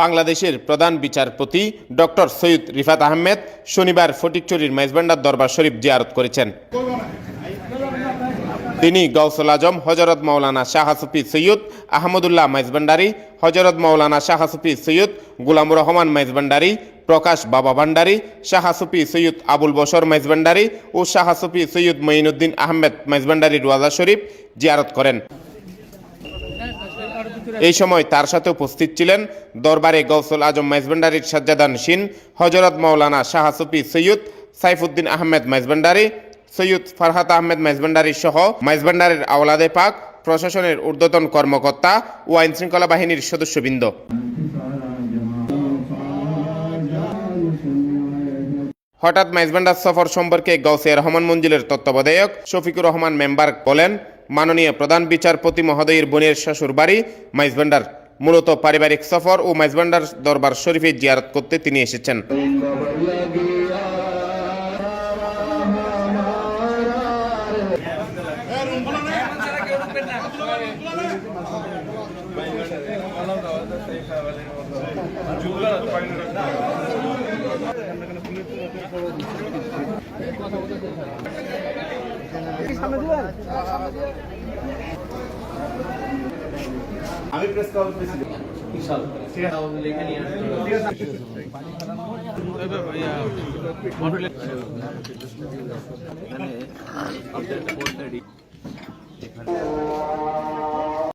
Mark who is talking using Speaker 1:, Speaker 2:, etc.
Speaker 1: বাংলাদেশের প্রধান বিচারপতি ডক্টর সৈয়দ রিফাত আহমেদ শনিবার ফটিকছড়ির মাইজভান্ডার দরবার শরীফ জিয়ারত করেছেন। তিনি গৌসুল আজম হযরত মাওলানা শাহ সুফি সৈয়দ আহমদুল্লাহ মাইজভান্ডারী, হযরত মাওলানা শাহ সুফি সৈয়দ গোলামুর রহমান মাইজভান্ডারী, প্রকাশ বাবা ভান্ডারী, শাহ সুফি সৈয়দ আবুল বশর মাইজভান্ডারী ও শাহ সুফি সৈয়দ মঈনুদ্দিন আহমেদ মাইজভান্ডারীর রওজা শরীফ জিয়ারত করেন। এই সময় তার সাথে উপস্থিত ছিলেন দরবারে গৌসুল আজম মাইজভান্ডারীর সাজ্জাদানশীন হযরত মাওলানা শাহ সুফি সৈয়দ সাইফুদ্দিন আহমেদ মাইজভান্ডারী, সৈয়দ ফারহাত আহমেদ মাইজভান্ডারী সহ মাইজভান্ডারীর আওলাদে পাক, প্রশাসনের ঊর্ধ্বতন কর্মকর্তা ও আইন শৃঙ্খলা বাহিনীর সদস্যবৃন্দ। হঠাৎ মাইজভান্ডার সফর সম্পর্কে গাউসিয়া রহমান মঞ্জিলের তত্ত্বাবধায়ক শফিকুর রহমান মেম্বার বলেন, মাননীয় প্রধান বিচারপতি মহোদয়ের বোনের শ্বশুর বাড়ি মাইজভান্ডার, মূলত পারিবারিক সফর ও মাইজভান্ডার দরবার শরীফে জিয়ারত করতে তিনি এসেছেন।
Speaker 2: আমি প্রেস কল করেছি ইনশাআল্লাহ ঠিক আছে লিখে নিয়ে আসুন।